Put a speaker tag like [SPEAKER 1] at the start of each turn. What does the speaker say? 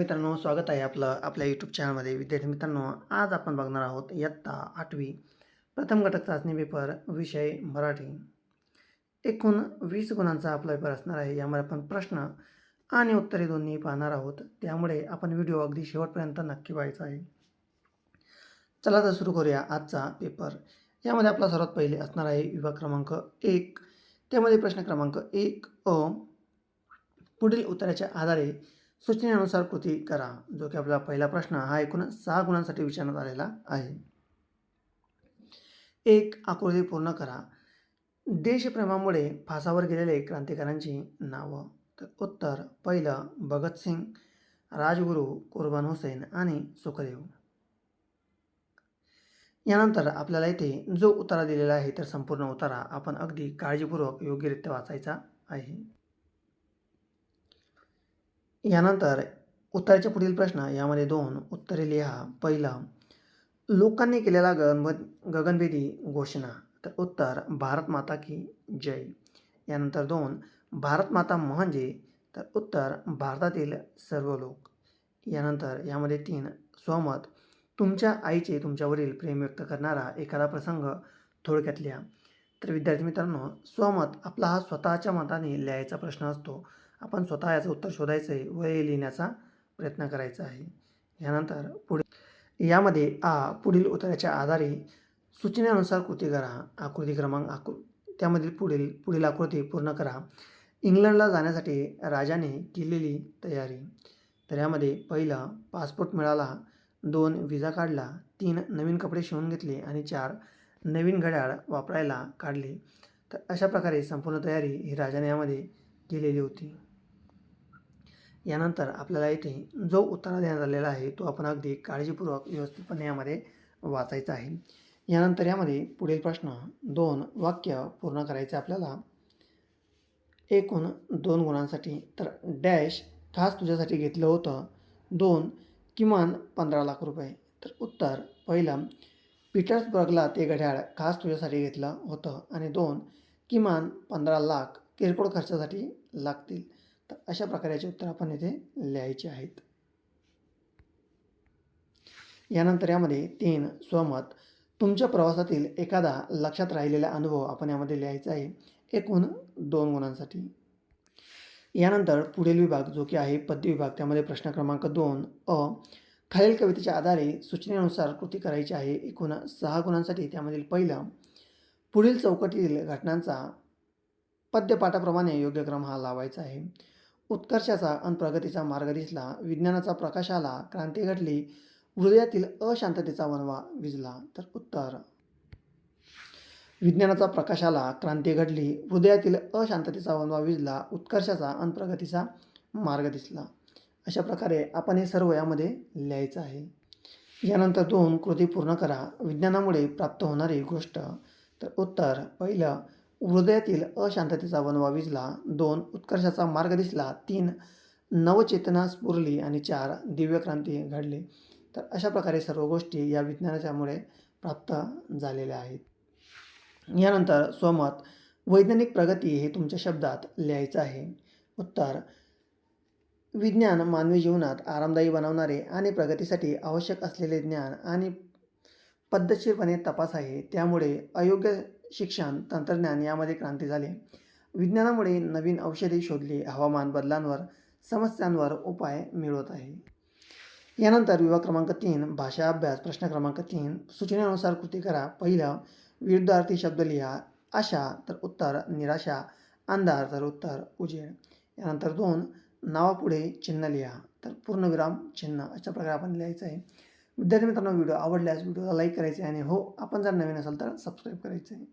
[SPEAKER 1] मित्रांनो, स्वागत आहे आपलं आपल्या यूट्यूब चॅनलमध्ये. विद्यार्थी मित्रांनो, आज आपण बघणार आहोत इयत्ता 8वी प्रथम घटक चाचणी पेपर विषय मराठी. एकूण 20 गुणांचा आपला पेपर असणार आहे. यामध्ये आपण प्रश्न आणि उत्तरे दोन्ही पाहणार आहोत. त्यामुळे आपण व्हिडिओ अगदी शेवटपर्यंत नक्की पाहायचा आहे. चला तर सुरू करूया आजचा पेपर. यामध्ये आपला सर्वात पहिले असणार आहे विभाग क्रमांक 1. त्यामध्ये प्रश्न क्रमांक 1 अ. पुढील उत्तराच्या आधारे सूचनेनुसार कृती करा. जो की आपला पहिला प्रश्न हा एकूण 6 गुणांसाठी विचारण्यात आलेला आहे. 1. आकृती पूर्ण करा. देशप्रेमामुळे फासावर गेलेले क्रांतिकारकांची नावं. तर उत्तर पहिलं भगतसिंग, राजगुरू, कुर्बान हुसेन आणि सुखदेव. यानंतर आपल्याला इथे जो उतारा दिलेला आहे तर संपूर्ण उतारा आपण अगदी काळजीपूर्वक योग्यरित्या वाचायचा आहे. यानंतर उत्तराचे पुढील प्रश्न यामध्ये 2 उत्तरे लिहा. पहिला, लोकांनी केलेला गगनभेदी घोषणा. तर उत्तर भारत माता की जय. यानंतर 2 भारत माता म्हणजे. तर उत्तर भारतातील सर्व लोक. यानंतर यामध्ये 3 स्वमत, तुमच्या आईचे तुमच्यावरील प्रेम व्यक्त करणारा एखादा प्रसंग थोडक्यात लिहा. तर विद्यार्थी मित्रांनो, स्वमत आपला हा स्वतःच्या मताने लिहायचा प्रश्न असतो. आपण स्वतः याचं उत्तर शोधायचं आहे व हे लिहिण्याचा प्रयत्न करायचा आहे. यानंतर यामध्ये पुढील उत्तराच्या आधारे सूचनेनुसार कृती करा. आकृती क्रमांक त्यामधील पुढील आकृती पूर्ण करा. इंग्लंडला जाण्यासाठी राजाने केलेली तयारी. तर यामध्ये पहिलं पासपोर्ट मिळाला, 2 विजा काढला, 3 नवीन कपडे शिवून घेतले आणि 4 नवीन घड्याळ वापरायला काढले. तर अशा प्रकारे संपूर्ण तयारी ही राजाने यामध्ये केलेली होती. यानंतर आपल्याला इथे जो उत्तर देण्यात आलेला आहे तो आपण अगदी काळजीपूर्वक व्यवस्थितपणे यामध्ये वाचायचा आहे. यानंतर यामध्ये पुढील प्रश्न 2 वाक्य पूर्ण करायचे आपल्याला. एकूण 2 गुणांसाठी. तर डॅश खास तुझ्यासाठी घेतलं होतं. 2 किमान 15 लाख रुपये. तर उत्तर पहिलं पीटर्सबर्गला ते घड्याळ खास तुझ्यासाठी घेतलं होतं आणि 2 किमान 15 लाख किरकोळ खर्चासाठी लागतील. तर अशा प्रकारचे उत्तर आपण इथे लिहायचे आहेत. यानंतर यामध्ये 3 स्वमत, तुमच्या प्रवासातील एखादा लक्षात राहिलेला अनुभव आपण यामध्ये लिहायचा आहे. एकूण 2 गुणांसाठी. यानंतर पुढील विभाग जो की आहे पद्य विभाग. त्यामध्ये प्रश्न क्रमांक 2 अ. खालील कवितेच्या आधारे सूचनेनुसार कृती करायची आहे. एकूण 6 गुणांसाठी. त्यामधील पहिलं, पुढील चौकटीतील घटनांचा पद्यपाठाप्रमाणे योग्य क्रम हा लावायचा आहे. उत्कर्षाचा आणि प्रगतीचा मार्ग दिसला, विज्ञानाचा प्रकाश आला, क्रांती घडली, हृदयातील अशांततेचा वणवा विझला. तर उत्तर विज्ञानाचा प्रकाश आला, क्रांती घडली, हृदयातील अशांततेचा वणवा विझला, उत्कर्षाचा आणि प्रगतीचा मार्ग दिसला. अशा प्रकारे आपण हे सर्व यामध्ये लिहायचं आहे. यानंतर 2 कृती पूर्ण करा. विज्ञानामुळे प्राप्त होणारी गोष्ट. तर उत्तर पहिलं हृदयातील अशांततेचा वणवा विझला, 2 उत्कर्षाचा मार्ग दिसला, 3 नवचेतना स्फुरली आणि 4 दिव्य क्रांती घडली. तर अशा प्रकारे सर्व गोष्टी या विज्ञानाच्यामुळे प्राप्त झालेल्या आहेत. यानंतर स्वमत, वैज्ञानिक प्रगती हे तुमच्या शब्दात लिहायचं आहे. उत्तर विज्ञान मानवी जीवनात आरामदायी बनवणारे आणि प्रगतीसाठी आवश्यक असलेले ज्ञान आणि पद्धतशीरपणे तपास आहे. त्यामुळे अयोग्य शिक्षण, तंत्रज्ञान यामध्ये क्रांती झाली. विज्ञानामुळे नवीन औषधे शोधली, हवामान बदलांवर समस्यांवर उपाय मिळवत आहे. यानंतर विभाग क्रमांक 3 भाषा अभ्यास. प्रश्न क्रमांक 3 सूचनेनुसार कृती करा. पहिलं विरुद्धार्थी शब्द लिहा. आशा तर उत्तर निराशा, अंधार तर उत्तर उजेड. यानंतर 2 नावापुढे चिन्ह लिहा. तर पूर्णविराम चिन्ह. अशा प्रकारे आपण लिहायचं आहे. विद्यार्थी मित्रांनो, व्हिडिओ आवडल्यास व्हिडिओला लाईक करायचे आणि आपण जर नवीन असाल तर सबस्क्राईब करायचे आहे.